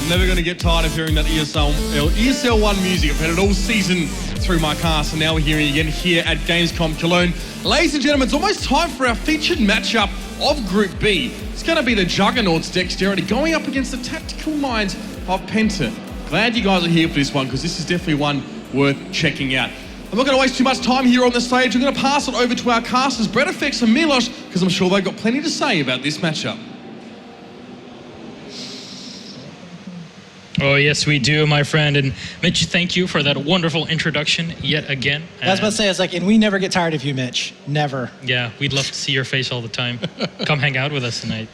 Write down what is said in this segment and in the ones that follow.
I'm never going to get tired of hearing that ESL One music. I've heard it all season through my car, so now we're hearing it again here at Gamescom Cologne. Ladies and gentlemen, it's almost time for our featured matchup of Group B. It's going to be the Juggernauts Dexterity going up against the tactical minds of PENTA. Glad you guys are here for this one, because this is definitely one worth checking out. I'm not going to waste too much time here on the stage. I'm going to pass it over to our casters, Brett Effects and Milos, because I'm sure they've got plenty to say about this matchup. Oh, yes, we do, my friend. And Mitch, thank you for that wonderful introduction yet again. I was about to say, it's like, and we never get tired of you, Mitch. Never. Yeah, we'd love to see your face all the time. Come hang out with us tonight.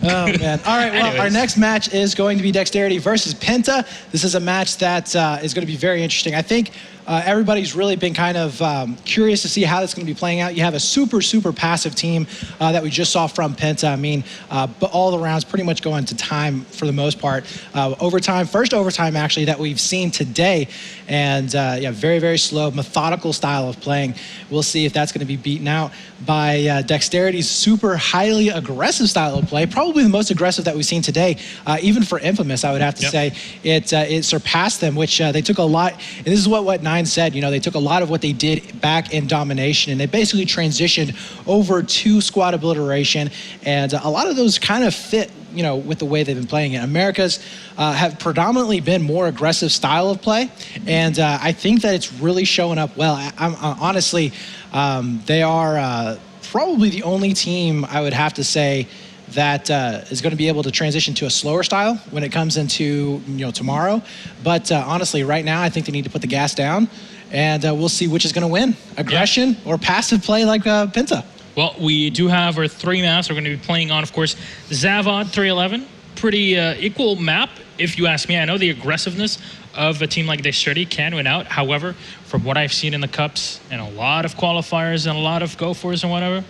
Oh, man. All right, well, our next match is going to be Dexterity versus PENTA. This is a match that is going to be very interesting. I think everybody's really been kind of curious to see how that's going to be playing out. You have a super, super passive team that we just saw from PENTA. I mean, but all the rounds pretty much go into time for the most part. Overtime, first overtime actually that we've seen today. And yeah, very, very slow, methodical style of playing. We'll see if that's going to be beaten out by Dexterity's super highly aggressive style of play. Probably the most aggressive that we've seen today. Even for Infamous, I would have to say, it surpassed them, which they took a lot. And this is what Nine said, you know, they took a lot of what they did back in Domination, and they basically transitioned over to Squad Obliteration, and a lot of those kind of fit, you know, with the way they've been playing it. Americas have predominantly been more aggressive style of play, and I think that it's really showing up well. Honestly, they are probably the only team, I would have to say, that is going to be able to transition to a slower style when it comes into, you know, tomorrow. But honestly, right now, I think they need to put the gas down, and we'll see which is going to win, aggression or passive play like PENTA. Well, we do have our three maps we're going to be playing on, of course. Zavod 311, pretty equal map, if you ask me. I know the aggressiveness of a team like Dexterity can win out. However, from what I've seen in the Cups and a lot of qualifiers and a lot of go-fors and whatever,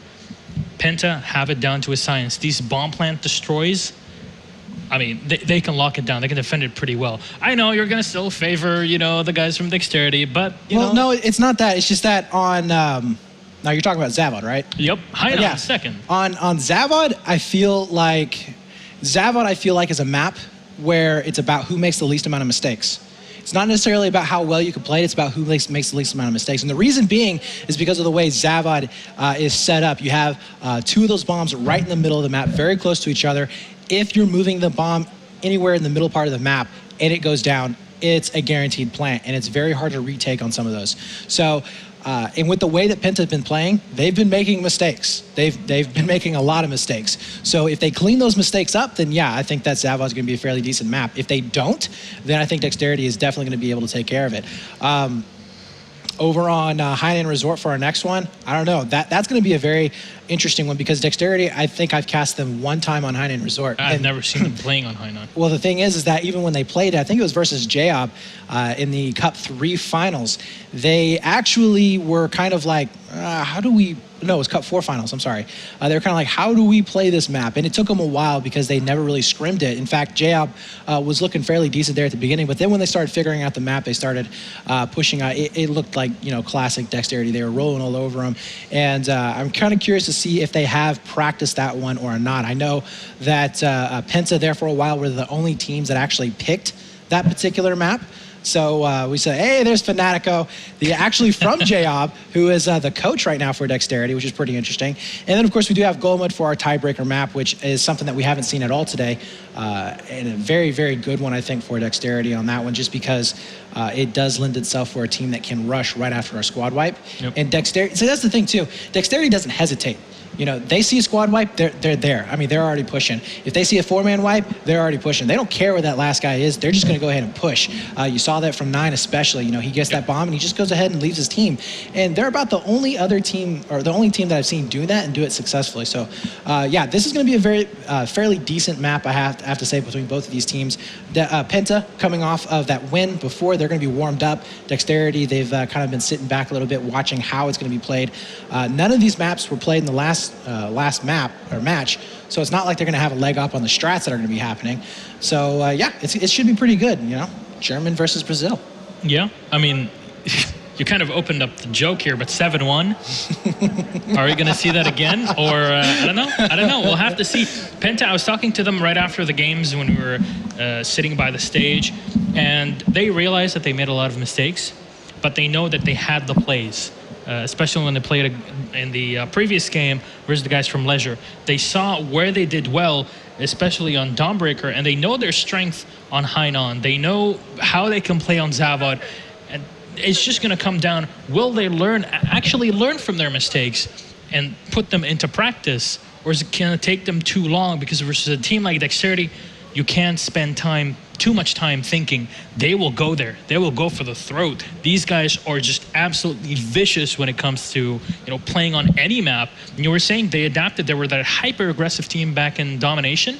PENTA have it down to a science. These bomb plant destroys, I mean, they can lock it down. They can defend it pretty well. I know you're going to still favor, you know, the guys from Dexterity, but, you know. No, it's not that. It's just that on, now you're talking about Zavod, right? Yep, Hainan second. On Zavod, I feel like is a map where it's about who makes the least amount of mistakes. It's not necessarily about how well you can play it, it's about who makes the least amount of mistakes. And the reason being is because of the way Zavod is set up. You have two of those bombs right in the middle of the map, very close to each other. If you're moving the bomb anywhere in the middle part of the map and it goes down, it's a guaranteed plant, and it's very hard to retake on some of those. So, and with the way that PENTA has been playing, they've been making mistakes. They've been making a lot of mistakes. So if they clean those mistakes up, then yeah, I think that Zavod is going to be a fairly decent map. If they don't, then I think Dexterity is definitely going to be able to take care of it. Over on Hainan Resort for our next one, I don't know. That's going to be a very interesting one, because Dexterity, I think I've cast them one time on Hainan Resort. I've never seen them playing on Hainan. Well, the thing is that even when they played, I think it was versus Jayob in the Cup 3 finals, they actually were kind of like, how do we... No, it was Cup 4 finals, I'm sorry. They were kind of like, how do we play this map? And it took them a while because they never really scrimmed it. In fact, Jayob was looking fairly decent there at the beginning, but then when they started figuring out the map, they started pushing out. It looked like, you know, classic Dexterity. They were rolling all over them. And I'm kind of curious to see if they have practiced that one or not. I know that PENTA there for a while were the only teams that actually picked that particular map. So we said, hey, there's Fanatico, actually from Jayob, who is the coach right now for Dexterity, which is pretty interesting. And then, of course, we do have Golmud for our tiebreaker map, which is something that we haven't seen at all today. And a very, very good one, I think, for Dexterity on that one, just because it does lend itself for a team that can rush right after a squad wipe. Yep. And Dexterity, so that's the thing, too. Dexterity doesn't hesitate. You know, they see a squad wipe, they're there. I mean, they're already pushing. If they see a 4-man wipe, they're already pushing. They don't care where that last guy is. They're just going to go ahead and push. You saw that from Nine especially. You know, he gets that bomb and he just goes ahead and leaves his team. And they're about the only other team, or the only team that I've seen do that and do it successfully. So, yeah, this is going to be a very fairly decent map, I have to say, between both of these teams. PENTA coming off of that win before, they're going to be warmed up. Dexterity, they've kind of been sitting back a little bit, watching how it's going to be played. None of these maps were played in the last map or match, so it's not like they're going to have a leg up on the strats that are going to be happening. So yeah, it should be pretty good. You know, German versus Brazil. Yeah, I mean, you kind of opened up the joke here, but 7-1. Are we going to see that again? Or I don't know. We'll have to see. PENTA, I was talking to them right after the games when we were sitting by the stage, and they realized that they made a lot of mistakes, but they know that they had the plays, especially when they played in the previous game versus the guys from Leisure. They saw where they did well, especially on Dawnbreaker, and they know their strength on Hainan. They know how they can play on Zavod. And it's just going to come down, will they actually learn from their mistakes and put them into practice? Or is it going to take them too long? Because versus a team like Dexterity, you can't spend too much time thinking. They will go there. They will go for the throat. These guys are just absolutely vicious when it comes to playing on any map. And you were saying they adapted. They were that hyper-aggressive team back in Domination.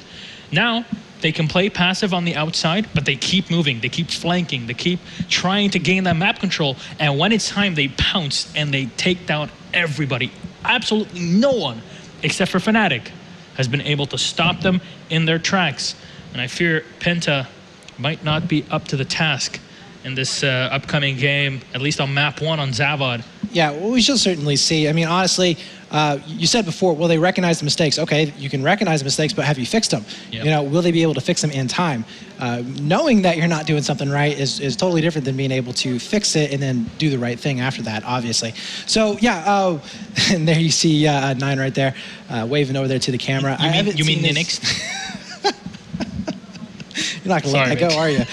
Now, they can play passive on the outside, but they keep moving, they keep flanking, they keep trying to gain that map control. And when it's time, they pounce and they take down everybody. Absolutely no one, except for Fnatic, has been able to stop them in their tracks. And I fear PENTA might not be up to the task in this upcoming game, at least on map 1 on Zavod. Yeah, well, we shall certainly see. I mean, honestly, you said before, will they recognize the mistakes? Okay, you can recognize the mistakes, but have you fixed them? Yep. Will they be able to fix them in time? Knowing that you're not doing something right is totally different than being able to fix it and then do the right thing after that, obviously. So, yeah, and there you see 9 right there, waving over there to the camera. You mean Ninix? You're not going to let that go, are you?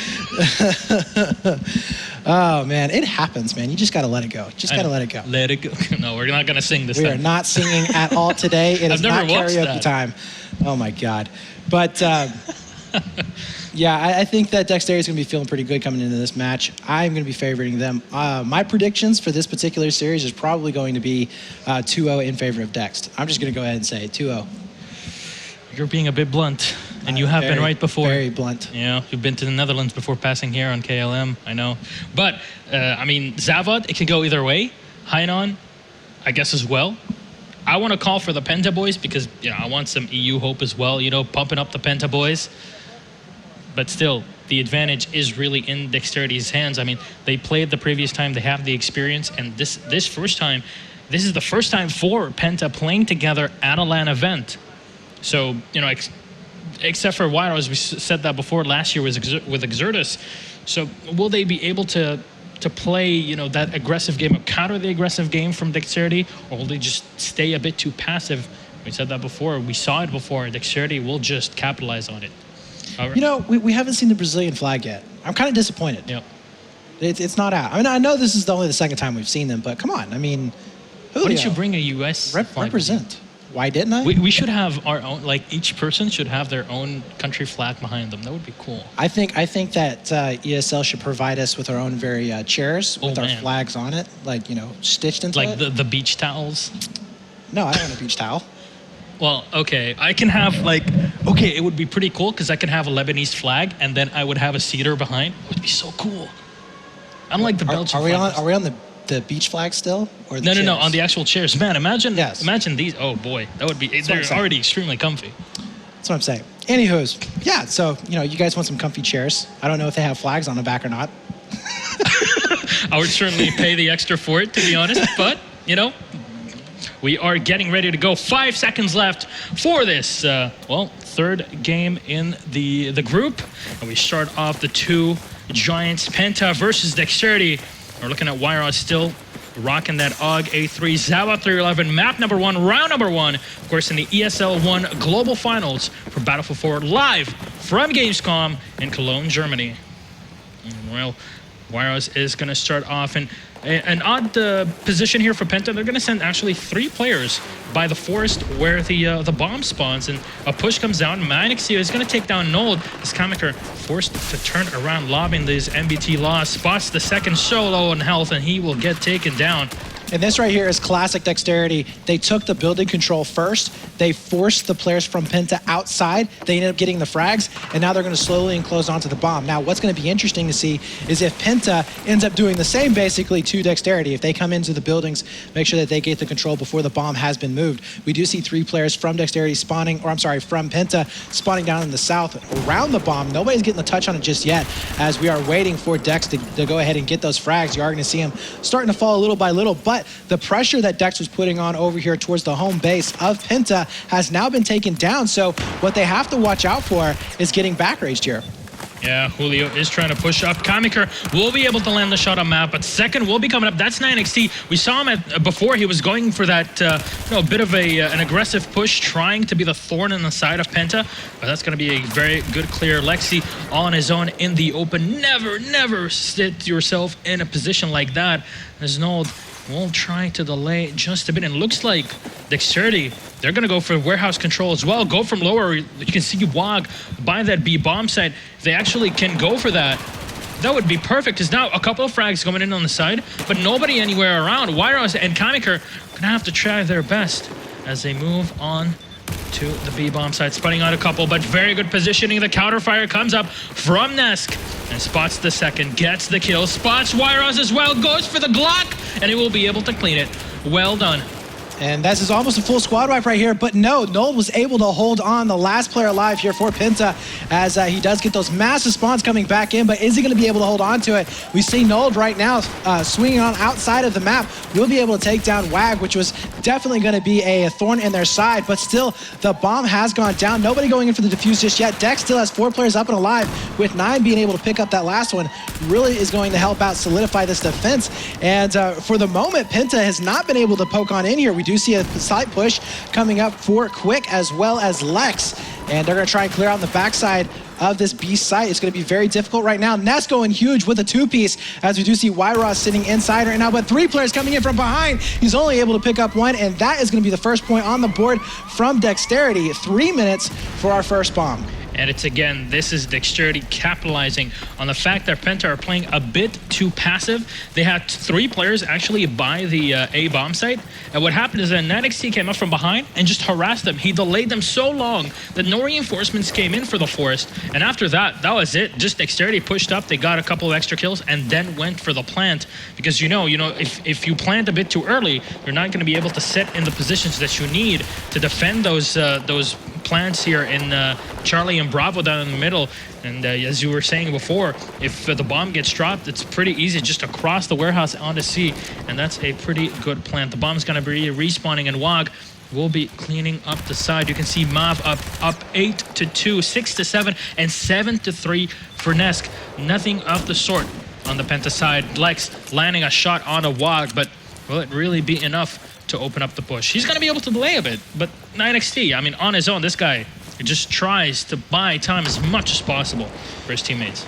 Oh, man, it happens, man. You just got to let it go. Just got to let it go. Let it go. No, we're not going to sing this time. We are not singing at all today. It is not karaoke time. Oh, my God. But, yeah, I think that Dexterity is going to be feeling pretty good coming into this match. I'm going to be favoring them. My predictions for this particular series is probably going to be 2-0 in favor of Dext. I'm just going to go ahead and say 2-0. You're being a bit blunt, and you have been right before. Very blunt. Yeah, you've been to the Netherlands before passing here on KLM, I know. But, I mean, Zavod, it can go either way. Hainan, I guess as well. I want to call for the PENTA boys because, I want some EU hope as well, pumping up the PENTA boys. But still, the advantage is really in Dexterity's hands. I mean, they played the previous time, they have the experience, and this first time, this is the first time for PENTA playing together at a LAN event. So, except for Wiros, we said that before last year with Exertus. So, will they be able to play, that aggressive game, or counter the aggressive game from Dexterity, or will they just stay a bit too passive? We said that before. We saw it before. Dexterity will just capitalize on it. We haven't seen the Brazilian flag yet. I'm kind of disappointed. Yep. It's not out. I mean, I know this is only the second time we've seen them, but come on. I mean, Why didn't you bring a US flag? Represent. Why didn't I? We should have our own, each person should have their own country flag behind them. That would be cool. I think that ESL should provide us with our own very chairs with our flags on it, stitched into it. Like the beach towels? No, I don't want a beach towel. Well, okay, I can have it would be pretty cool because I can have a Lebanese flag and then I would have a cedar behind. It would be so cool. Unlike the Belgian flag. Are we on the beach flag still? Or the No, on the actual chairs. Man, imagine these. Oh boy, that would be, they're already extremely comfy. That's what I'm saying. Anywho's, yeah, so, you guys want some comfy chairs. I don't know if they have flags on the back or not. I would certainly pay the extra for it, to be honest, but, we are getting ready to go. 5 seconds left for this, third game in the group. And we start off the 2 giants, PENTA versus Dexterity. We're looking at Wiros still rocking that AUG A3 Zavod 311, map number 1, round number 1. Of course, in the ESL One Global Finals for Battlefield 4 live from Gamescom in Cologne, Germany. Well, Wiros is going to start off in an odd position here for PENTA. They're going to send actually 3 players by the forest where the bomb spawns, and a push comes down. Manixio is going to take down Nold. This Kamaker forced to turn around, lobbing these MBT laws, spots the second so low in health, and he will get taken down. And this right here is classic Dexterity. They took the building control first. They forced the players from PENTA outside. They ended up getting the frags, and now they're going to slowly enclose onto the bomb. Now, what's going to be interesting to see is if PENTA ends up doing the same basically to Dexterity. If they come into the buildings, make sure that they get the control before the bomb has been moved. We do see 3 players from Dexterity spawning, or I'm sorry, from PENTA spawning down in the south around the bomb. Nobody's getting the touch on it just yet, as we are waiting for Dex to go ahead and get those frags. You are going to see him starting to fall little by little, but the pressure that Dex was putting on over here towards the home base of PENTA has now been taken down. So what they have to watch out for is getting back raged here. Yeah, Julio is trying to push up. Kamiker will be able to land the shot on map, but second will be coming up. That's 9XT. We saw him before. He was going for that, a bit of an aggressive push, trying to be the thorn in the side of PENTA, but that's going to be a very good clear. Lexi all on his own in the open. Never sit yourself in a position like that. There's no... We'll try to delay just a bit, and looks like Dexterity, they're going to go for warehouse control as well. Go from lower. You can see WAG by that B bomb site. They actually can go for that. That would be perfect, because now a couple of frags coming in on the side, but nobody anywhere around. Wyros and Kamiker going to have to try their best as they move on to the B bomb side, sputting out a couple, but very good positioning. The counter fire comes up from Nesk and spots the second, gets the kill, spots Wyros as well, goes for the Glock, and he will be able to clean it. Well done. And this is almost a full squad wipe right here, but no, Nold was able to hold on, the last player alive here for PENTA, as he does get those massive spawns coming back in, but is he going to be able to hold on to it? We see Nold right now swinging on outside of the map. We'll be able to take down WAG, which was definitely going to be a thorn in their side, but still, the bomb has gone down. Nobody going in for the defuse just yet. Dex still has 4 players up and alive, with 9 being able to pick up that last one. Really is going to help out solidify this defense, and for the moment, PENTA has not been able to poke on in here. We do see a slight push coming up for Quick as well as Lex, and they're going to try and clear out on the backside of this B site. It's going to be very difficult right now. Ness going huge with a 2-piece, as we do see Wyros sitting inside right now, but 3 players coming in from behind. He's only able to pick up 1, and that is going to be the first point on the board from Dexterity. 3 minutes for our first bomb. And it's again, this is Dexterity capitalizing on the fact that PENTA are playing a bit too passive. They had 3 players actually by the A bomb site. And what happened is that 9XT came up from behind and just harassed them. He delayed them so long that no reinforcements came in for the forest. And after that, that was it. Just Dexterity pushed up. They got a couple of extra kills and then went for the plant. Because if you plant a bit too early, you're not going to be able to sit in the positions that you need to defend those plants here in Charlie and Bravo down in the middle. And as you were saying before, if the bomb gets dropped, it's pretty easy just to cross the warehouse onto C, and that's a pretty good plant. The bomb's going to be respawning, and WAG will be cleaning up the side. You can see Mav up 8-2, 6-7, and 7-3 for Nesk. Nothing of the sort on the PENTA side. Lex landing a shot on a WAG, but will it really be enough to open up the push? He's going to be able to delay a bit, but 9XT, I mean, on his own, this guy just tries to buy time as much as possible for his teammates.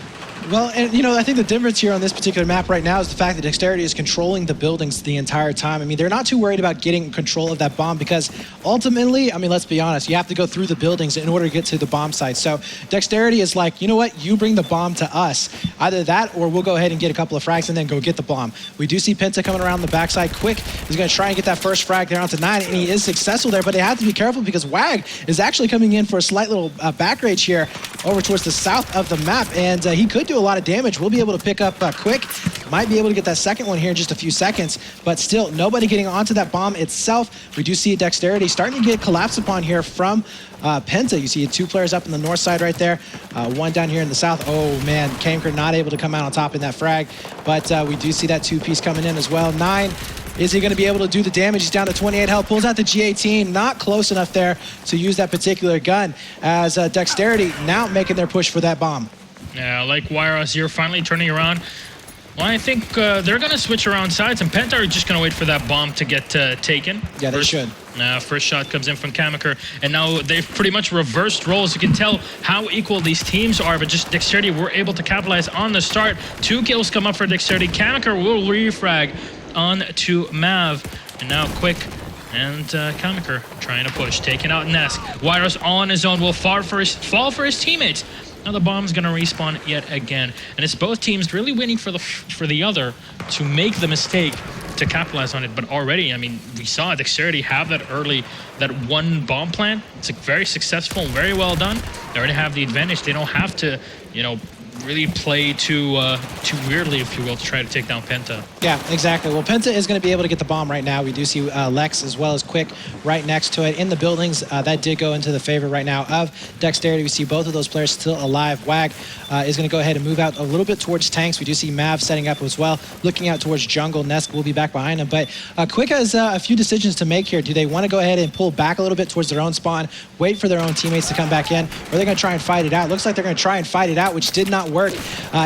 Well, and I think the difference here on this particular map right now is the fact that Dexterity is controlling the buildings the entire time. I mean, they're not too worried about getting control of that bomb, because ultimately, I mean, let's be honest, you have to go through the buildings in order to get to the bomb site. So Dexterity is like, you know what, you bring the bomb to us. Either that, or we'll go ahead and get a couple of frags and then go get the bomb. We do see PENTA coming around the backside. Quick is going to try and get that first frag there onto 9, and he is successful there, but they have to be careful because WAG is actually coming in for a slight little back rage here over towards the south of the map, and he could do a lot of damage. We'll be able to pick up Quick. Might be able to get that second one here in just a few seconds, but still, nobody getting onto that bomb itself. We do see Dexterity starting to get collapsed upon here from PENTA. You see 2 players up in the north side right there, 1 down here in the south. Oh man, Kamker not able to come out on top in that frag, but we do see that 2-piece coming in as well. 9, is he going to be able to do the damage? He's down to 28 health, pulls out the G18, not close enough there to use that particular gun, as Dexterity now making their push for that bomb. Yeah, like Wyros, you're finally turning around. Well, I think they're going to switch around sides, and PENTA are just going to wait for that bomb to get taken. Yeah, they should. First shot comes in from Kamiker, and now they've pretty much reversed roles. You can tell how equal these teams are, but just Dexterity were able to capitalize on the start. 2 kills come up for Dexterity. Kamiker will refrag on to Mav, and now Quick and Kamiker trying to push, taking out Nesk. Wyros on his own will fall for his teammates. Now the bomb's going to respawn yet again, and it's both teams really waiting for the other to make the mistake to capitalize on it. But already, I mean, we saw Dexterity have that one bomb plant. It's very successful, very well done. They already have the advantage. They don't have to, really play too weirdly, if you will, to try to take down PENTA. Yeah, exactly. Well, PENTA is going to be able to get the bomb right now. We do see Lex as well as Quick right next to it in the buildings. That did go into the favor right now of Dexterity. We see both of those players still alive. WAG is going to go ahead and move out a little bit towards tanks. We do see Mav setting up as well, looking out towards jungle. Nesk will be back behind him. But Quick has a few decisions to make here. Do they want to go ahead and pull back a little bit towards their own spawn, wait for their own teammates to come back in, or are they going to try and fight it out? Looks like they're going to try and fight it out, which did not work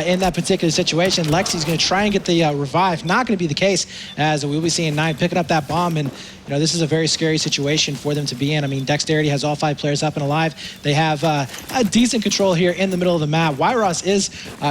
in that particular situation. Lexi's going to try and get the revive. Not going to be the case, as we'll be seeing 9 picking up that bomb, and this is a very scary situation for them to be in. I mean, Dexterity has all 5 players up and alive. They have a decent control here in the middle of the map. Wyros is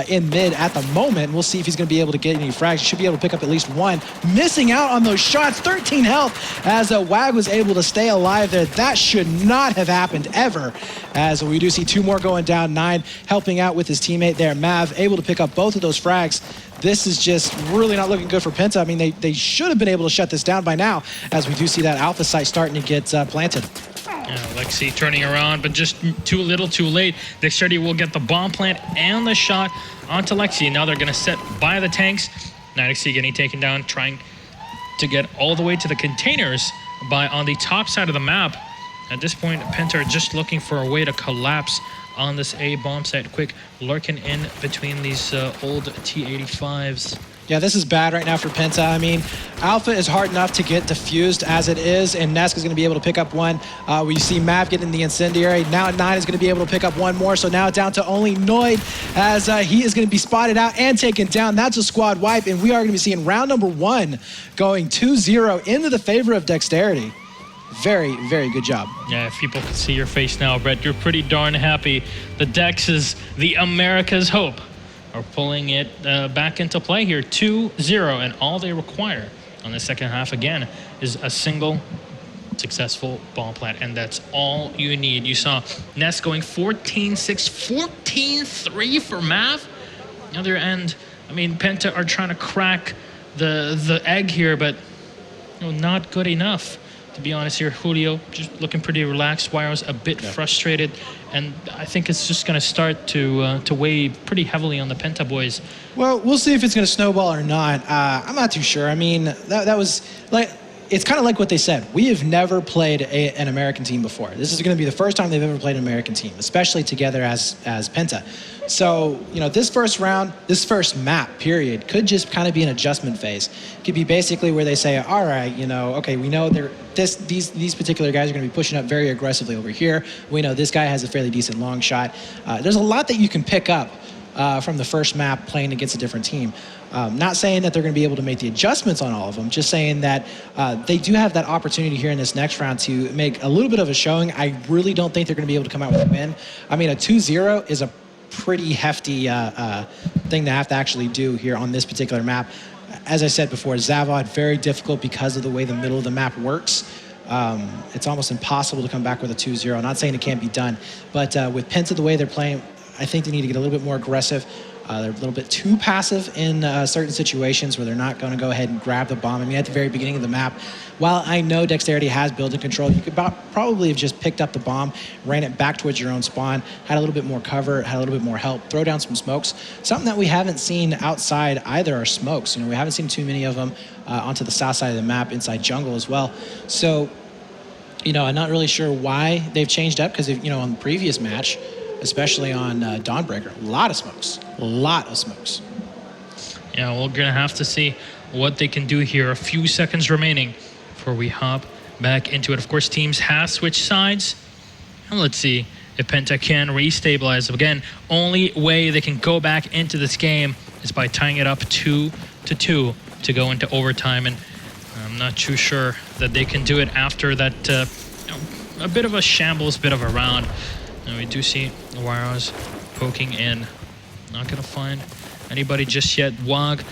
in mid at the moment. We'll see if he's going to be able to get any frags. He should be able to pick up at least 1. Missing out on those shots, 13 health, as WAG was able to stay alive there. That should not have happened ever, as we do see 2 more going down. 9 helping out with his teammate there. Mav able to pick up both of those frags. This is just really not looking good for PENTA. I mean, they should have been able to shut this down by now, as we do see that alpha site starting to get planted. Yeah, Lexi turning around, but just too little, too late. Dexterity will get the bomb plant and the shot onto Lexi. Now they're going to set by the tanks. Nidexy getting taken down, trying to get all the way to the containers on the top side of the map. At this point, PENTA are just looking for a way to collapse on this A bomb site. Quick lurking in between these old T-85s. Yeah, this is bad right now for PENTA. I mean, Alpha is hard enough to get diffused as it is, and Nesk is going to be able to pick up 1. We see Mav getting the incendiary. Now 9 is going to be able to pick up 1 more, so now down to only Noid, as he is going to be spotted out and taken down. That's a squad wipe, and we are going to be seeing round number 1 going 2-0 into the favor of Dexterity. Very, very good job. Yeah, if people can see your face now, Brett, you're pretty darn happy. The Dex is the America's hope. Are pulling it back into play here, 2-0, and all they require on the second half, again, is a single successful bomb plant, and that's all you need. You saw Ness going 14-6, 14-3 for Mav. On the other end, I mean, PENTA are trying to crack the egg here, but not good enough. To be honest here, Julio just looking pretty relaxed. Wyro's a bit frustrated, and I think it's just going to start to weigh pretty heavily on the PENTA boys. Well, we'll see if it's going to snowball or not. I'm not too sure. I mean, that was like, it's kind of like what they said. We have never played an American team before. This is going to be the first time they've ever played an American team, especially together as PENTA. So, this first round, this first map, period, could just kind of be an adjustment phase. It could be basically where they say, all right, okay, we know these particular guys are going to be pushing up very aggressively over here. We know this guy has a fairly decent long shot. There's a lot that you can pick up from the first map playing against a different team. Not saying that they're going to be able to make the adjustments on all of them, just saying that they do have that opportunity here in this next round to make a little bit of a showing. I really don't think they're going to be able to come out with a win. I mean, a 2-0 is a pretty hefty thing to have to actually do here on this particular map. As I said before, Zavod, very difficult because of the way the middle of the map works. It's almost impossible to come back with a 2-0. Not saying it can't be done, but with PENTA the way they're playing, I think they need to get a little bit more aggressive. They're a little bit too passive in certain situations where they're not going to go ahead and grab the bomb. I mean, at the very beginning of the map, while I know Dexterity has build-in control, you could probably have just picked up the bomb, ran it back towards your own spawn, had a little bit more cover, had a little bit more help, throw down some smokes. Something that we haven't seen outside either are smokes. We haven't seen too many of them onto the south side of the map, inside jungle as well. So, I'm not really sure why they've changed up, because, on the previous match, especially on Dawnbreaker, a lot of smokes. Yeah, we're going to have to see what they can do here. A few seconds remaining before we hop back into it. Of course, teams have switched sides. And let's see if PENTA can restabilize. Again, only way they can go back into this game is by tying it up 2-2 to go into overtime. And I'm not too sure that they can do it after that a bit of a shambles, bit of a round. And we do see Wyros poking in. Not going to find anybody just yet. WAG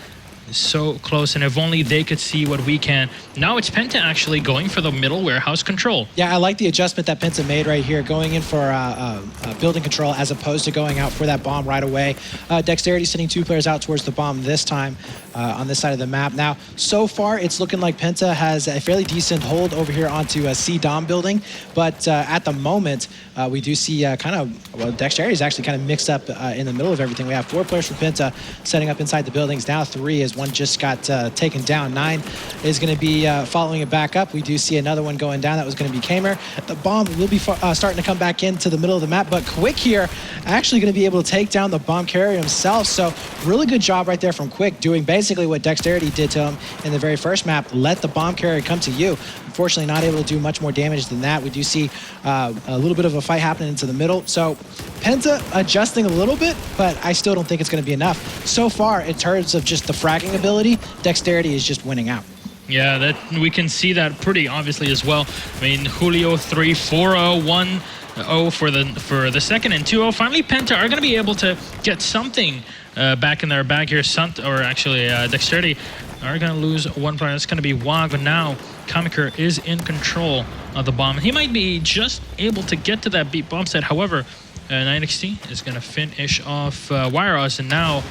So close, and if only they could see what we can. Now it's Penta actually going for the middle warehouse control. Yeah, I like the adjustment that Penta made right here, going in for building control as opposed to going out for that bomb right away. Dexterity sending 2 players out towards the bomb this time on this side of the map. Now, so far, it's looking like Penta has a fairly decent hold over here onto a C Dom building, but at the moment, we do see Dexterity is actually kind of mixed up in the middle of everything. We have 4 players from Penta setting up inside the buildings. Now 3 as one just got taken down. 9 is going to be following it back up. We do see another one going down. That was going to be Kamer. The bomb will be starting to come back into the middle of the map, but Quick here actually going to be able to take down the bomb carrier himself. So really good job right there from Quick, doing basically what Dexterity did to him in the very first map. Let the bomb carrier come to you. Unfortunately, not able to do much more damage than that. We do see a little bit of a fight happening into the middle. So Penta adjusting a little bit, but I still don't think it's going to be enough. So far, in terms of just the fragging ability, Dexterity is just winning out. Yeah, that we can see that pretty obviously as well. I mean, Julio 3-4-0, 1-0 for the second, and 2-0. Finally, Penta are going to be able to get something back in their bag here. Dexterity are going to lose 1 player. That's going to be Wag, but now Kamiker is in control of the bomb. He might be just able to get to that beat bomb set. However, 9XT is going to finish off Wiros, and now,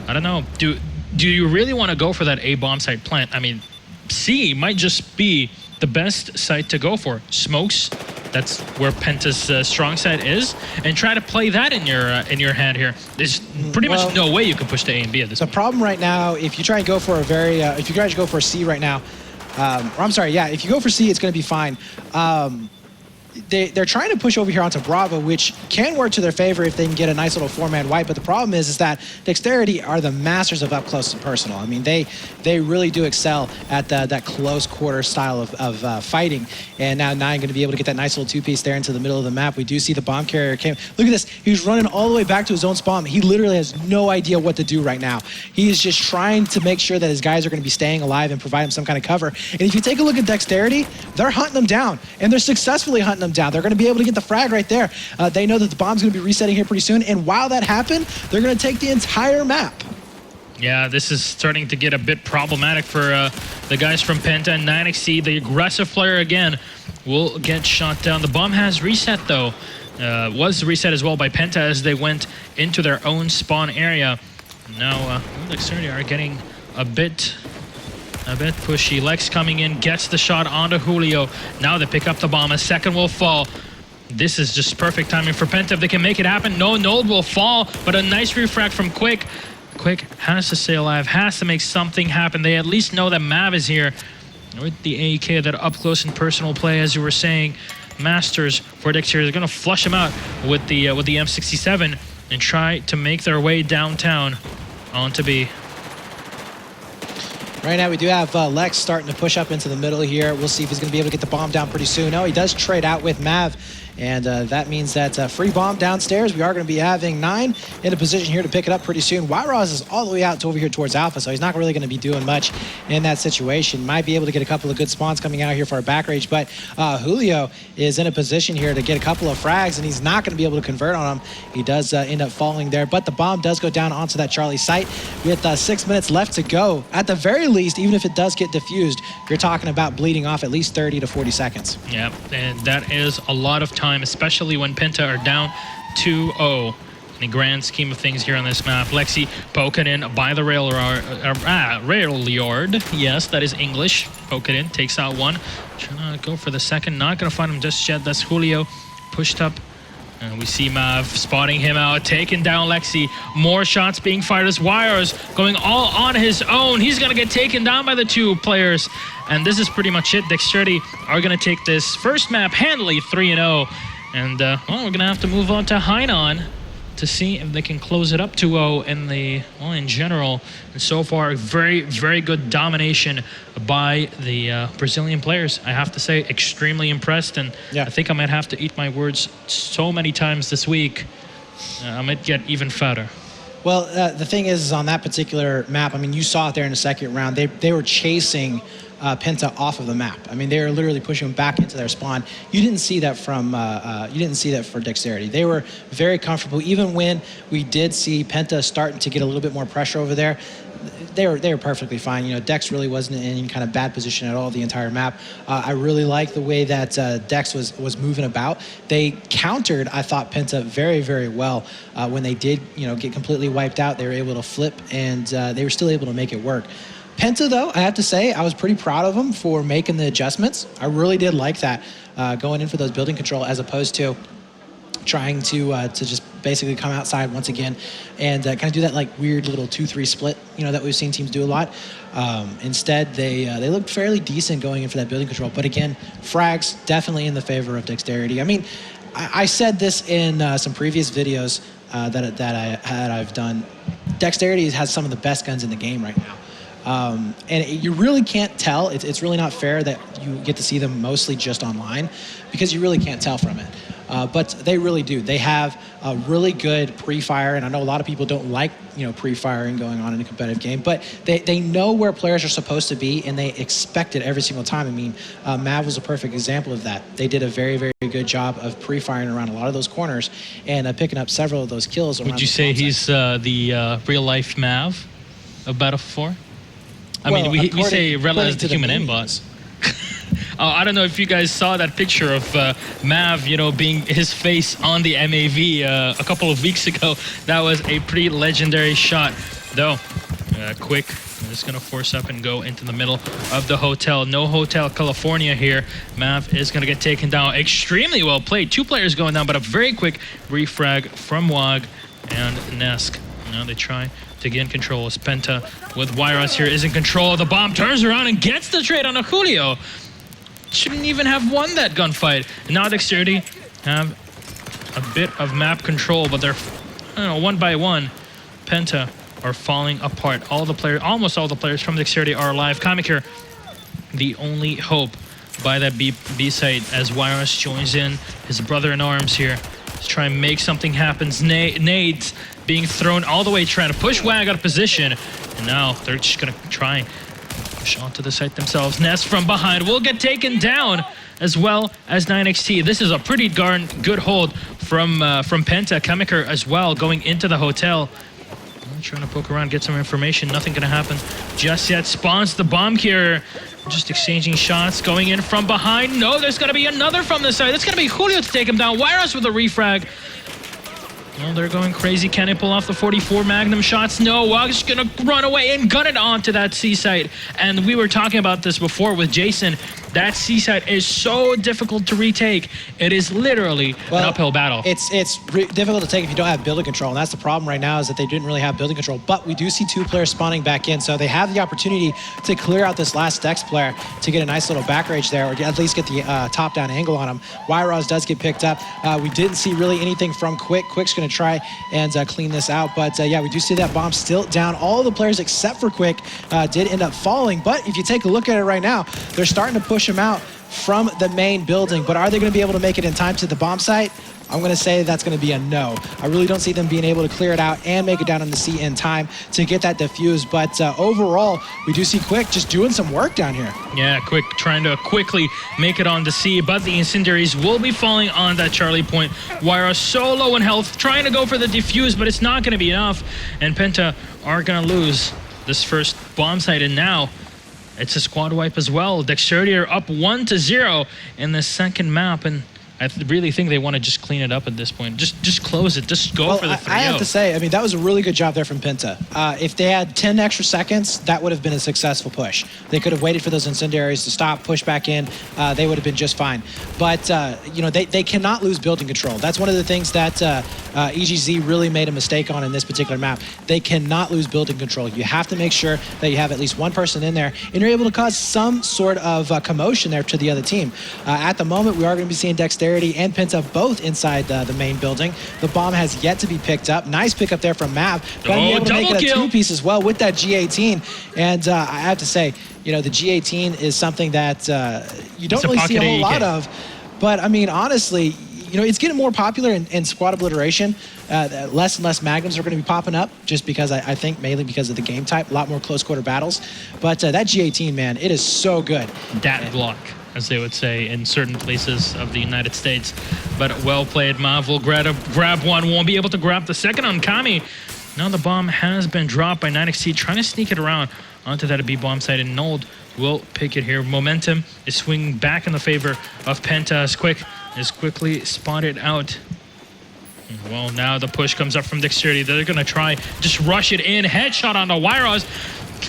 I don't know, do you really want to go for that A bomb site plant? I mean, C might just be the best site to go for. Smokes, that's where Penta's strong side is, and try to play that in your hand here. There's pretty much no way you can push to A and B at this point. The problem right now, if you try and go for a if you try to go for a C right now, if you go for C, it's going to be fine. They're trying to push over here onto Bravo, which can work to their favor if they can get a nice little 4-man wipe. But the problem is that Dexterity are the masters of up close and personal. I mean, they really do excel at that close quarter style of fighting. And now 9 going to be able to get that nice little 2-piece there into the middle of the map. We do see the bomb carrier came. Look at this. He's running all the way back to his own spawn. He literally has no idea what to do right now. He is just trying to make sure that his guys are going to be staying alive and provide him some kind of cover. And if you take a look at Dexterity, they're hunting them down, and they're successfully hunting them down. They're going to be able to get the frag right there. They know that the bomb's going to be resetting here pretty soon, and while that happened, they're going to take the entire map. Yeah, this is starting to get a bit problematic for the guys from Penta. And 9XT, the aggressive player again, will get shot down. The bomb has reset though. Was reset as well by Penta as they went into their own spawn area. Now, Dexterity are getting a bit pushy. Lex coming in, gets the shot onto Julio. Now they pick up the bomb. A second will fall. This is just perfect timing for Penta. If they can make it happen, no node will fall, but a nice refrag from Quick. Quick has to stay alive, has to make something happen. They at least know that Mav is here. With the AEK, that up close and personal play, as you were saying, masters for Dexterity. They're going to flush him out with the M67 and try to make their way downtown onto B. Right now, we do have Lex starting to push up into the middle here. We'll see if he's going to be able to get the bomb down pretty soon. No, he does trade out with Mav, and that means that free bomb downstairs. We are going to be having 9 in a position here to pick it up pretty soon. Wyros is all the way out to over here towards Alpha, so he's not really going to be doing much in that situation. Might be able to get a couple of good spawns coming out here for our back rage, but Julio is in a position here to get a couple of frags, and he's not going to be able to convert on them. He does end up falling there, but the bomb does go down onto that Charlie site with 6 minutes left to go. At the very least, even if it does get diffused, you're talking about bleeding off at least 30 to 40 seconds. Yeah, and that is a lot of time, especially when Penta are down 2-0 in the grand scheme of things here on this map. Lexi poking in by the rail yard. Yes, that is English. Poke it in, takes out one. Trying to go for the second. Not going to find him just yet. That's Julio pushed up. And we see Mav spotting him out, taking down Lexi. More shots being fired as Wires going all on his own. He's going to get taken down by the 2 players. And this is pretty much it. Dexterity are going to take this first map handily 3-0. And, well, we're going to have to move on to Hainan to see if they can close it up 2-0 in general. And so far, very, very good domination by the Brazilian players. I have to say, extremely impressed, and yeah. I think I might have to eat my words so many times this week. I might get even fatter. Well, the thing is on that particular map, I mean, you saw it there in the second round. They were chasing PENTA off of the map. I mean, they were literally pushing them back into their spawn. You didn't see that from for Dexterity. They were very comfortable. Even when we did see PENTA starting to get a little bit more pressure over there, they were perfectly fine. You know, Dex really wasn't in any kind of bad position at all the entire map. I really like the way that Dex was moving about. They countered, I thought, PENTA very, very well. When they did, get completely wiped out, they were able to flip, and they were still able to make it work. PENTA, though, I have to say, I was pretty proud of them for making the adjustments. I really did like that, going in for those building control as opposed to trying to just basically come outside once again and kind of do that like weird little 2-3 split, that we've seen teams do a lot. Instead, they looked fairly decent going in for that building control. But again, frags definitely in the favor of Dexterity. I mean, I said this in some previous videos that I've done. Dexterity has some of the best guns in the game right now. And you really can't tell. It's really not fair that you get to see them mostly just online because you really can't tell from it. But they really do. They have a really good pre-fire, and I know a lot of people don't like pre-firing going on in a competitive game, but they know where players are supposed to be, and they expect it every single time. I mean, Mav was a perfect example of that. They did a very, very good job of pre-firing around a lot of those corners and picking up several of those kills. Would you say he's the real-life Mav of Battlefield 4? I mean, we say Rella is the human aimbot. I don't know if you guys saw that picture of Mav, being his face on the MAV a couple of weeks ago. That was a pretty legendary shot, though. Quick, I'm just gonna force up and go into the middle of the hotel. No Hotel California here. Mav is gonna get taken down. Extremely well played. 2 players going down, but a very quick refrag from Wag and Nesk. Now they try to gain control as PENTA with Wyros here is in control. The bomb turns around and gets the trade on a Julio. Shouldn't even have won that gunfight. And now Dexterity have a bit of map control, but they're one by one. PENTA are falling apart. Almost all the players from Dexterity are alive. Comic here, the only hope by that B site as Wyros joins in. His brother in arms here. Let's try and make something happen. Nades being thrown all the way, trying to push Wag out of position. And now they're just gonna try push onto the site themselves. Nest from behind will get taken down, as well as 9XT. This is a pretty darn good hold from PENTA. Chemiker as well, going into the hotel. I'm trying to poke around, get some information. Nothing gonna happen just yet. Spawns the bomb carrier. Just exchanging shots, going in from behind. No, there's gonna be another from the side. It's gonna be Julio to take him down. Wyros with a refrag. Well, they're going crazy. Can they pull off the 44 Magnum shots? No, Wag's gonna run away and gun it onto that C site. And we were talking about this before with Jason. That C site is so difficult to retake. It is literally an uphill battle. It's difficult to take if you don't have building control. And that's the problem right now, is that they didn't really have building control. But we do see 2 players spawning back in. So they have the opportunity to clear out this last Dex player to get a nice little back rage there, or at least get the top-down angle on him. Wyros does get picked up. We didn't see really anything from Quick. Quick's going to try and clean this out. But yeah, we do see that bomb still down. All the players except for Quick did end up falling. But if you take a look at it right now, they're starting to push him out from the main building. But are they going to be able to make it in time to the bomb site? I'm going to say that's going to be a no. I really don't see them being able to clear it out and make it down on the C in time to get that defused. But overall, we do see Quick just doing some work down here. Yeah, Quick trying to quickly make it on the C, but the incendiaries will be falling on that Charlie point. Wyra so low in health, trying to go for the defuse, but it's not going to be enough. And PENTA are going to lose this first bomb site, and now it's a squad wipe as well. Dexterity are up 1-0 in the second map, and I really think they want to just clean it up at this point. Just close it. Just go for the 3-0. I have to say, I mean, that was a really good job there from PENTA. If they had 10 extra seconds, that would have been a successful push. They could have waited for those incendiaries to stop, push back in. They would have been just fine. But, you know, they cannot lose building control. That's one of the things that EGZ really made a mistake on in this particular map. They cannot lose building control. You have to make sure that you have at least one person in there, and you're able to cause some sort of commotion there to the other team. At the moment, we are going to be seeing Dexterity and PENTA both inside the main building. The bomb has yet to be picked up. Nice pickup there from Mav. Going to be able to make it a two-piece as well with that G18. And I have to say, you know, the G18 is something that you don't really see a whole lot of. But, I mean, honestly, it's getting more popular in squad obliteration. Less and less magnums are going to be popping up just because I think mainly because of the game type. A lot more close quarter battles. But that G18, man, it is so good. Dat Glock, as they would say in certain places of the United States. But well played. Mav will grab one, won't be able to grab the second on Kami. Now the bomb has been dropped by 9XT, trying to sneak it around onto that B bomb site, and Nold will pick it here. Momentum is swinging back in the favor of PENTA as Quick is quickly spotted out. Well, now the push comes up from Dexterity. They're going to try just rush it in. Headshot on the Wyros.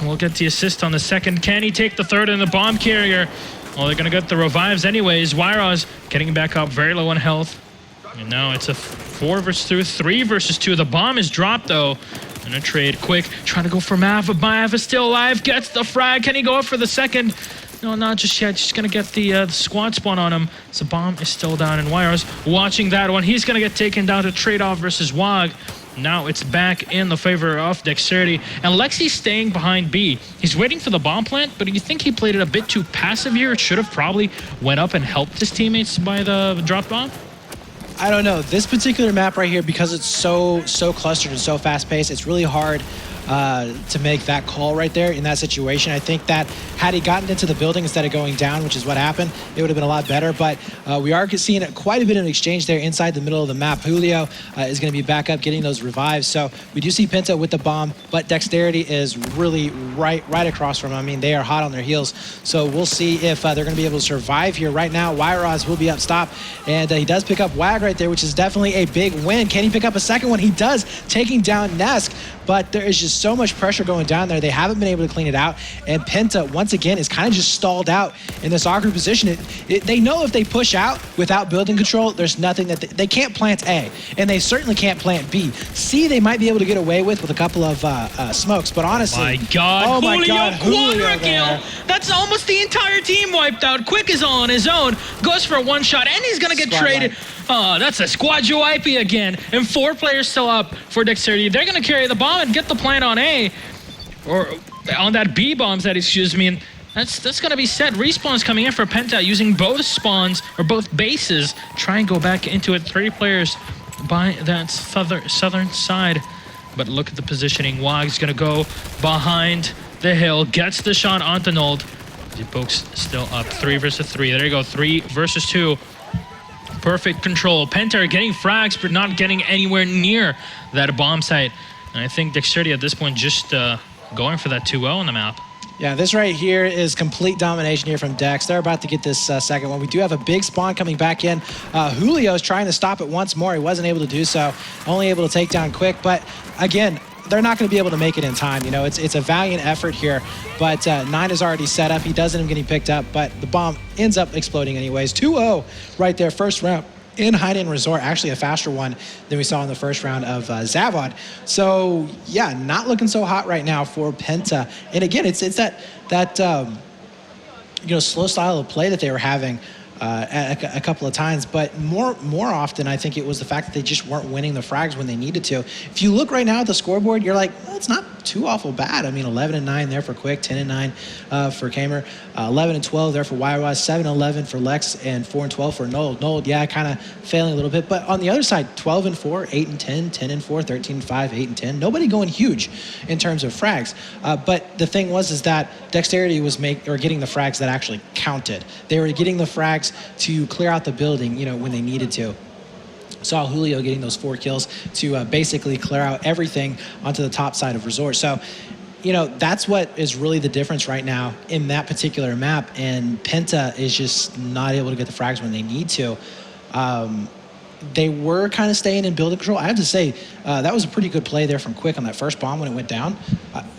We'll get the assist on the second. Can he take the third in the bomb carrier? Well, they're going to get the revives anyways. Wyros getting back up, very low on health. And now it's a 4 versus 2, 3 versus 2. The bomb is dropped, though. And a trade. Quick, trying to go for Mav, but Mav is still alive. Gets the frag. Can he go up for the second? No, not just yet. Just going to get the squad spawn on him. So bomb is still down. And Wyros watching that one. He's going to get taken down to trade-off versus Wog. Now it's back in the favor of Dexterity. And Lexi's staying behind B. He's waiting for the bomb plant, but do you think he played it a bit too passive here? It should have probably went up and helped his teammates by the drop bomb. I don't know. This particular map right here, because it's so clustered and so fast-paced, it's really hard to make that call right there in that situation. I think that had he gotten into the building instead of going down, which is what happened, it would have been a lot better. But we are seeing quite a bit of exchange there inside the middle of the map. Julio is going to be back up getting those revives. So we do see PENTA with the bomb, but Dexterity is really right across from him. I mean, they are hot on their heels. So we'll see if they're going to be able to survive here. Right now, Wyros will be up stop, and he does pick up Wag right there, which is definitely a big win. Can he pick up a second one? He does, taking down Nesk, but there is just so much pressure going down there. They haven't been able to clean it out, and PENTA once again is kind of just stalled out in this awkward position. They know if they push out without building control, there's nothing that they can't plant A, and they certainly can't plant B. C, they might be able to get away with a couple of smokes, but honestly, my God, Julio quadra kill. That's almost the entire team wiped out. Quick is all on his own, goes for a one shot, and he's gonna get traded. Oh, that's a squad UIP again, and 4 players still up for Dexterity. They're gonna carry the bomb and get the plant on A, or on that B bomb set, excuse me. And that's gonna be set. Respawn's coming in for PENTA using both spawns or both bases. Try and go back into it. 3 players by that southern side. But look at the positioning. Wog's gonna go behind the hill, gets the shot onto Nold. Pokes still up. 3 versus 3. There you go. 3 versus 2. Perfect control. PENTA are getting frags, but not getting anywhere near that bomb site. And I think Dexterity at this point just going for that 2-0 on the map. Yeah, this right here is complete domination here from Dex. They're about to get this second one. We do have a big spawn coming back in. Julio's trying to stop it once more. He wasn't able to do so. Only able to take down Quick. But again, they're not going to be able to make it in time. You know, it's a valiant effort here. But 9 is already set up. He doesn't end up getting picked up, but the bomb ends up exploding anyways. 2-0 right there, first round in Hide-In Resort. Actually a faster one than we saw in the first round of Zavod. So yeah, not looking so hot right now for PENTA. And again, it's that slow style of play that they were having a couple of times, but more often I think it was the fact that they just weren't winning the frags when they needed to. If you look right now at the scoreboard, you're like, well, it's not too awful bad. I mean, 11-9 there for Quick, 10-9 for Kamer, 11-12 there for Wyros, 7-11 for Lex, and 4-12 for Nold. Nold, yeah, kind of failing a little bit, but on the other side, 12-4, 8-10, 10-4, 13-5, 8-10. Nobody going huge in terms of frags. But the thing is that Dexterity was getting the frags that actually counted. They were getting the frags to clear out the building, when they needed to. Saw Julio getting those 4 kills to basically clear out everything onto the top side of Resort. So, that's what is really the difference right now in that particular map. And PENTA is just not able to get the frags when they need to. They were kind of staying in building control. I have to say, that was a pretty good play there from Quick on that first bomb when it went down.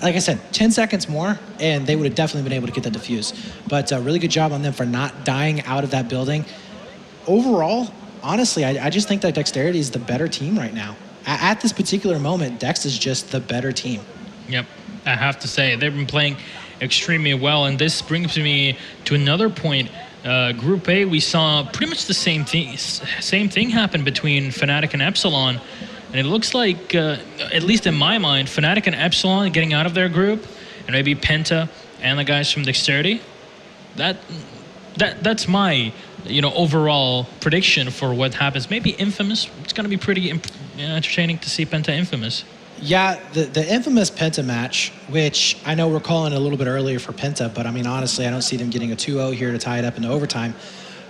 Like I said, 10 seconds more, and they would have definitely been able to get that defuse. But really good job on them for not dying out of that building. Overall, honestly, I just think that Dexterity is the better team right now. At this particular moment, Dex is just the better team. Yep, I have to say, they've been playing extremely well, and this brings me to another point. Group A, we saw pretty much the same thing happen between Fnatic and Epsilon, and it looks like, at least in my mind, Fnatic and Epsilon getting out of their group, and maybe PENTA and the guys from Dexterity. That's my overall prediction for what happens. Maybe Infamous. It's going to be pretty entertaining to see Penta Infamous. Yeah, the infamous Penta match, which I know we're calling it a little bit earlier for Penta, but I mean, honestly, I don't see them getting a 2-0 here to tie it up into overtime.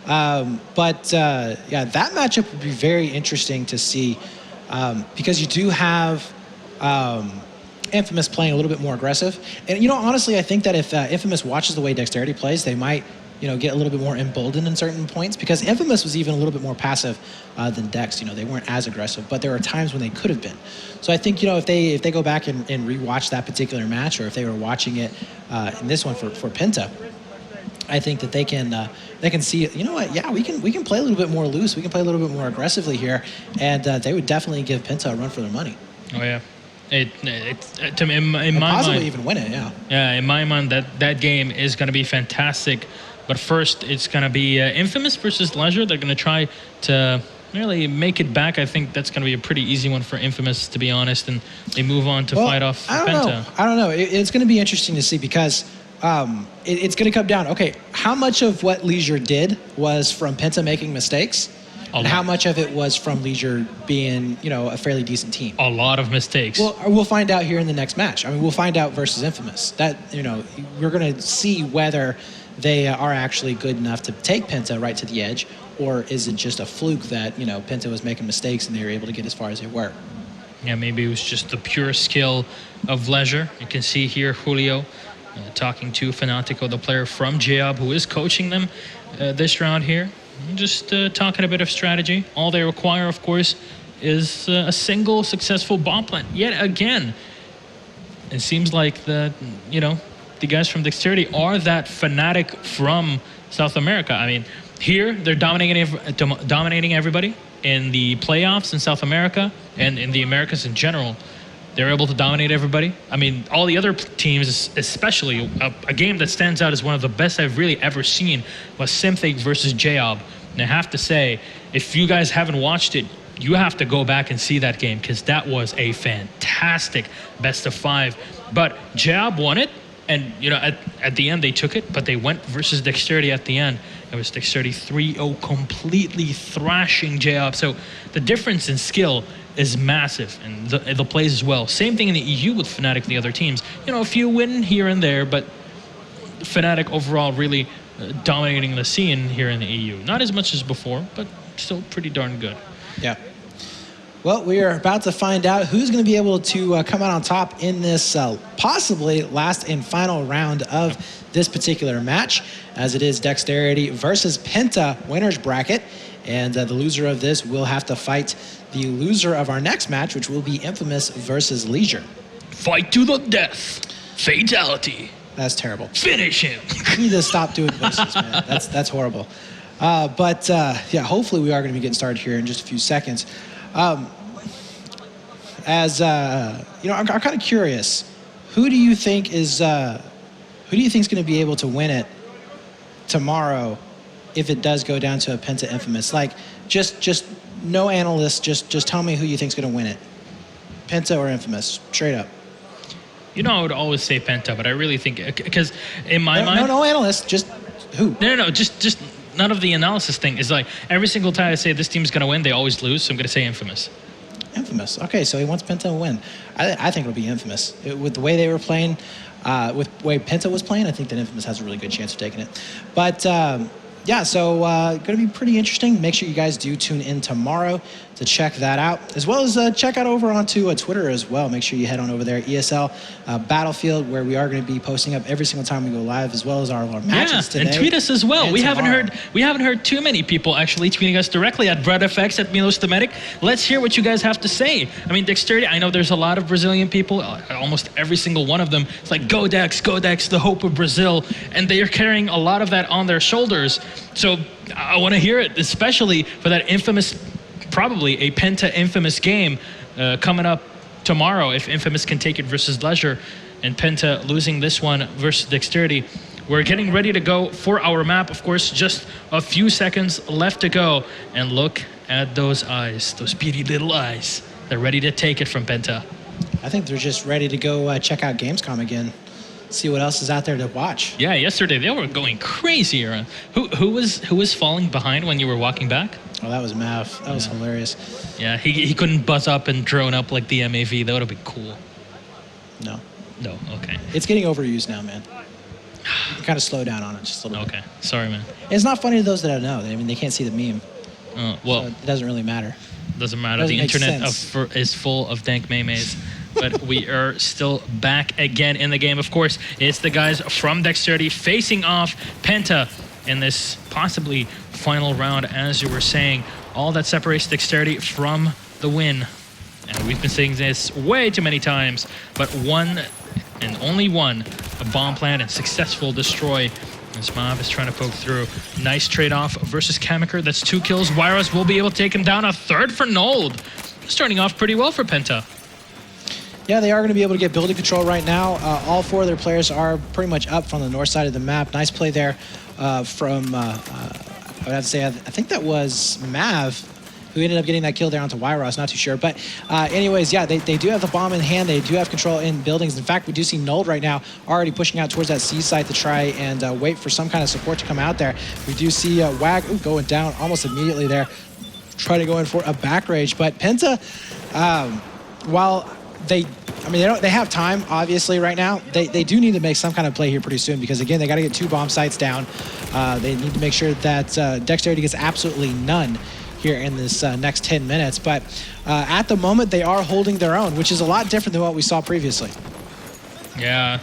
Yeah, that matchup would be very interesting to see because you do have Infamous playing a little bit more aggressive. And, honestly, I think that if Infamous watches the way Dexterity plays, they might get a little bit more emboldened in certain points, because Infamous was even a little bit more passive than Dex. They weren't as aggressive, but there were times when they could have been. So I think, if they go back and rewatch that particular match, or if they were watching it in this one for Penta, I think that they can see, yeah, we can play a little bit more loose. We can play a little bit more aggressively here, and they would definitely give Penta a run for their money. Oh yeah. To me, in my mind, possibly even win it. Yeah. Yeah, in my mind, that game is going to be fantastic. But first, it's going to be Infamous versus Leisure. They're going to try to really make it back. I think that's going to be a pretty easy one for Infamous, to be honest, and they move on to fight off Penta. I don't know. It's going to be interesting to see, because it's going to come down. Okay, how much of what Leisure did was from Penta making mistakes? And how much of it was from Leisure being, a fairly decent team? A lot of mistakes. Well, we'll find out here in the next match. I mean, we'll find out versus Infamous. That, we're going to see whether they are actually good enough to take Penta right to the edge, or is it just a fluke that, Penta was making mistakes and they were able to get as far as they were? Yeah, maybe it was just the pure skill of Leisure. You can see here Julio talking to Fanatico, the player from Job, who is coaching them this round here. Just talking a bit of strategy. All they require, of course, is a single successful bomb plant. Yet again, it seems like the guys from Dexterity are that Fnatic from South America. I mean, here they're dominating everybody. In the playoffs in South America and in the Americas in general, they're able to dominate everybody. I mean, all the other teams, especially a game that stands out as one of the best I've really ever seen was Synthic versus Job. And I have to say, if you guys haven't watched it, you have to go back and see that game, because that was a fantastic best of 5. But Job won it, and at the end they took it, but they went versus Dexterity at the end. It was Dexterity 3-0, completely thrashing Job. So the difference in skill is massive, and the plays as well. Same thing in the EU with Fnatic and the other teams. A few win here and there, but Fnatic overall really dominating the scene here in the EU. Not as much as before, but still pretty darn good. Yeah. Well, we are about to find out who's going to be able to come out on top in this possibly last and final round of this particular match, as it is Dexterity versus Penta winners bracket. And the loser of this will have to fight the loser of our next match, which will be Infamous versus Leisure. Fight to the death. Fatality. That's terrible. Finish him. You need to stop doing voices, man. That's horrible. But yeah, hopefully we are going to be getting started here in just a few seconds. I'm kind of curious. Who do you think is going to be able to win it tomorrow if it does go down to a Penta Infamous? Like, just no analyst. Just tell me who you think's going to win it. Penta or Infamous, straight up. I would always say Penta, but I really think, because in my mind, no analyst. Just who? No. Just none of the analysis thing is like every single time I say this team's going to win, they always lose. So I'm going to say Infamous. Infamous. Okay, so he wants Penta to win. I think it'll be Infamous. With the way they were playing, with the way Penta was playing, I think that Infamous has a really good chance of taking it. But yeah, so going to be pretty interesting. Make sure you guys do tune in tomorrow to check that out, as well as check out over onto Twitter as well. Make sure you head on over there, ESL Battlefield, where we are going to be posting up every single time we go live, as well as our matches today. And tweet us as well. We haven't heard too many people actually tweeting us directly at BreadFX, at Milos Dometic. Let's hear what you guys have to say. I mean, Dexterity, I know there's a lot of Brazilian people, almost every single one of them. It's like, go Dex, the hope of Brazil. And they are carrying a lot of that on their shoulders. So I want to hear it, especially for that infamous, probably a Penta Infamous game coming up tomorrow, if Infamous can take it versus Leisure, and Penta losing this one versus Dexterity. We're getting ready to go for our map. Of course, just a few seconds left to go. And look at those eyes, those beady little eyes. They're ready to take it from Penta. I think they're just ready to go check out Gamescom again. see what else is out there to watch. Yeah, yesterday they were going crazy around. Who was falling behind when you were walking back? Oh, that was Mav. That was hilarious. Yeah, he couldn't buzz up and drone up like the MAV. That would have been cool. No. No, okay. It's getting overused now, man. You can kind of slow down on it just a little bit. Okay, sorry, man. It's not funny to those that don't know. I mean, they can't see the meme. Well, So it doesn't really matter. doesn't matter. Doesn't The make internet sense. is full of dank memes. But we are still back again in the game. Of course, it's the guys from Dexterity facing off PENTA in this possibly final round, as you were saying. All that separates Dexterity from the win. And we've been saying this way too many times, but one and only one, a bomb plant and successful destroy. As Mav is trying to poke through. Nice trade-off versus Kamiker. That's 2 kills. Wyros will be able to take him down. A third for Nold. Starting off pretty well for PENTA. Yeah, they are going to be able to get building control right now. All 4 of their players are pretty much up from the north side of the map. Nice play there from, I would have to say, I think that was Mav, who ended up getting that kill there onto Wyros, not too sure. But anyways, yeah, they do have the bomb in hand. They do have control in buildings. In fact, we do see Nold right now already pushing out towards that C site to try and wait for some kind of support to come out there. We do see Wag going down almost immediately there, trying to go in for a back rage. But PENTA, while they have time, obviously, right now. They do need to make some kind of play here pretty soon because, again, they got to get 2 bomb sites down. They need to make sure that Dexterity gets absolutely none here in this next 10 minutes. But at the moment, they are holding their own, which is a lot different than what we saw previously. Yeah,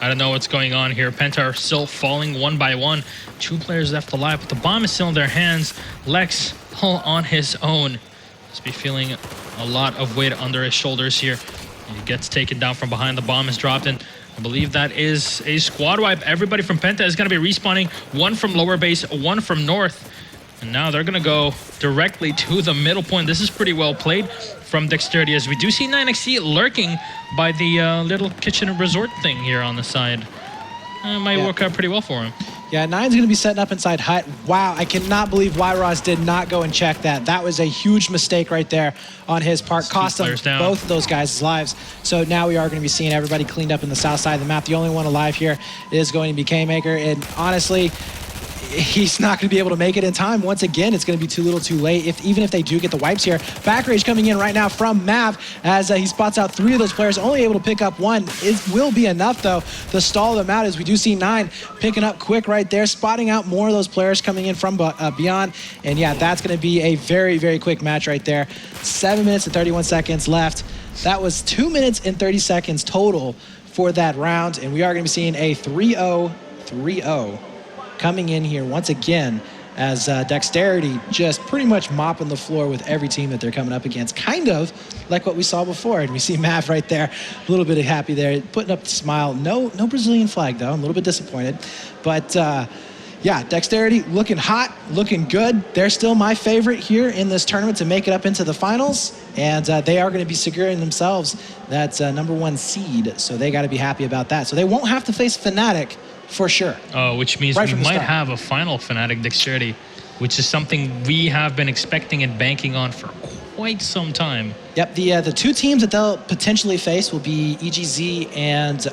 I don't know what's going on here. PENTA are still falling one by one. 2 players left alive, but the bomb is still in their hands. Lex all on his own. Must be feeling a lot of weight under his shoulders here. He gets taken down from behind. The bomb is dropped, and I believe that is a squad wipe. Everybody from PENTA is going to be respawning. 1 from lower base, 1 from north. And now they're going to go directly to the middle point. This is pretty well played from Dexterity, as we do see 9XC lurking by the little kitchen resort thing here on the side. Might work out pretty well for him. Yeah, Nine's going to be setting up inside Hut. Wow, I cannot believe Wyros did not go and check that. That was a huge mistake right there on his part. Cost him both of those guys' lives. So now we are going to be seeing everybody cleaned up in the south side of the map. The only one alive here is going to be K-Maker. And honestly, he's not going to be able to make it in time. Once again, it's going to be too little too late, even if they do get the wipes here. Back rage coming in right now from Mav as he spots out 3 of those players, only able to pick up 1. It will be enough, though, to stall them out, as we do see 9 picking up quick right there, spotting out more of those players coming in from beyond. And yeah, that's going to be a very, very quick match right there. 7 minutes and 31 seconds left. That was 2 minutes and 30 seconds total for that round, and we are going to be seeing a 3-0-3-0 coming in here once again, as Dexterity just pretty much mopping the floor with every team that they're coming up against, kind of like what we saw before. And we see Mav right there, a little bit happy there, putting up the smile. No Brazilian flag, though. I'm a little bit disappointed. But yeah, Dexterity looking hot, looking good. They're still my favorite here in this tournament to make it up into the finals. And they are going to be securing themselves that #1 seed. So they got to be happy about that. So they won't have to face Fnatic for sure. Oh, which means we might have a final Fnatic Dexterity, which is something we have been expecting and banking on for quite some time. Yep, the 2 teams that they'll potentially face will be EGZ and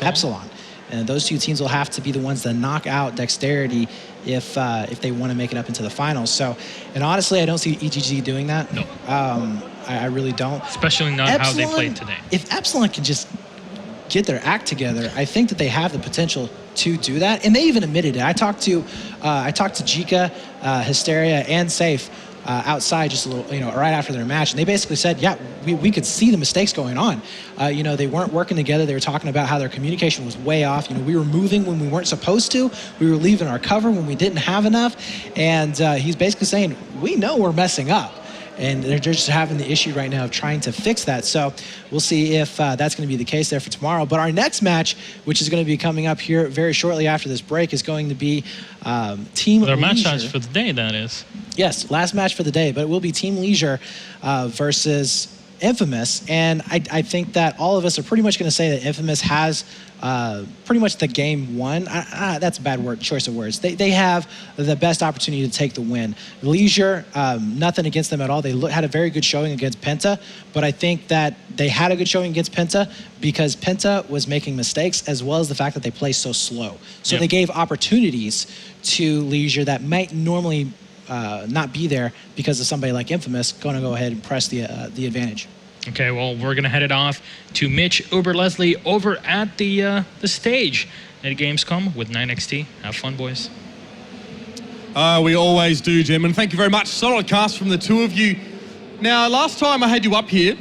Epsilon. And those 2 teams will have to be the ones that knock out Dexterity if they want to make it up into the finals. So, and honestly, I don't see EGZ doing that. No. I really don't. Especially not Epsilon, how they played today. If Epsilon can just get their act together, I think that they have the potential to do that, and they even admitted it. I talked to Jika, Hysteria, and Safe outside just a little, right after their match, and they basically said, yeah, we could see the mistakes going on. They weren't working together. They were talking about how their communication was way off. We were moving when we weren't supposed to. We were leaving our cover when we didn't have enough, and he's basically saying, we know we're messing up. And they're just having the issue right now of trying to fix that. So we'll see if that's going to be the case there for tomorrow. But our next match, which is going to be coming up here very shortly after this break, is going to be Team Leisure. Their match for the day, that is. Yes, last match for the day. But it will be Team Leisure versus Infamous, and I think that all of us are pretty much going to say that Infamous has pretty much the game won. That's a bad choice of words. They have the best opportunity to take the win. Leisure, nothing against them at all. They had a very good showing against PENTA, but I think that they had a good showing against PENTA because PENTA was making mistakes, as well as the fact that they play so slow. So they gave opportunities to Leisure that might normally not be there because of somebody like Infamous going to go ahead and press the advantage. Okay, well, we're going to head it off to Mitch Leslie over at the stage at Gamescom with 9XT. Have fun, boys. We always do, Jim, and thank you very much. Solid cast from the two of you. Now, last time I had you up here,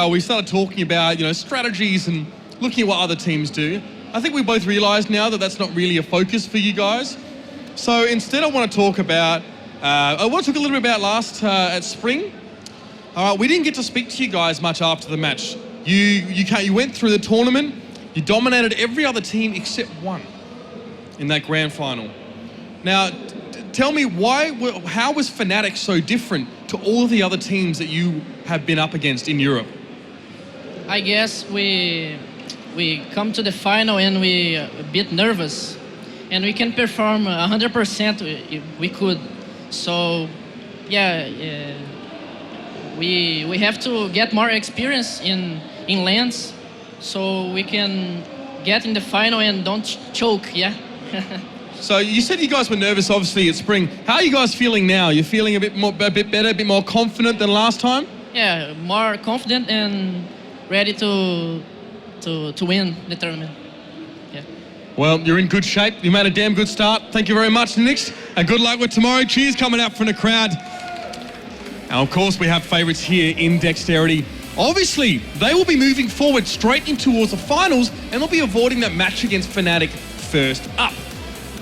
we started talking about, strategies and looking at what other teams do. I think we both realized now that that's not really a focus for you guys. So instead, I want to talk about, a little bit about last at Spring. All right, we didn't get to speak to you guys much after the match. You went through the tournament, you dominated every other team except one in that grand final. Now, tell me how was Fnatic so different to all of the other teams that you have been up against in Europe? I guess we come to the final and we a bit nervous, and we can perform 100% if we could. So, we have to get more experience in lands, so we can get in the final and don't choke. So you said you guys were nervous, obviously, at Spring. How are you guys feeling now? You're feeling a bit better, a bit more confident than last time? Yeah, more confident and ready to win the tournament. Yeah. Well, you're in good shape. You made a damn good start. Thank you very much, Nix, and good luck with tomorrow. Cheers coming out from the crowd. And of course, we have favourites here in Dexterity. Obviously, they will be moving forward straight in towards the finals, and they'll be avoiding that match against Fnatic first up.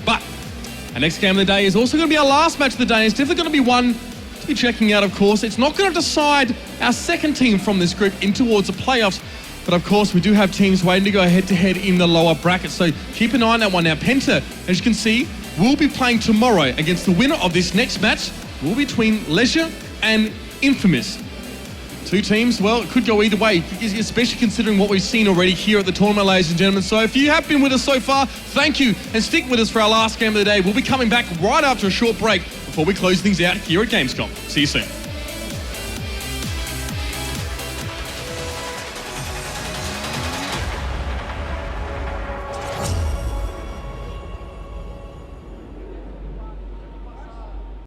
But our next game of the day is also going to be our last match of the day. It's definitely going to be one to be checking out, of course. It's not going to decide our second team from this group in towards the playoffs. But of course, we do have teams waiting to go head-to-head in the lower bracket. So keep an eye on that one. Now, PENTA, as you can see, will be playing tomorrow against the winner of this next match. Will be between Leisure and Infamous. Two teams, well, it could go either way, especially considering what we've seen already here at the tournament, ladies and gentlemen. So if you have been with us so far, thank you, and stick with us for our last game of the day. We'll be coming back right after a short break before we close things out here at Gamescom. See you soon.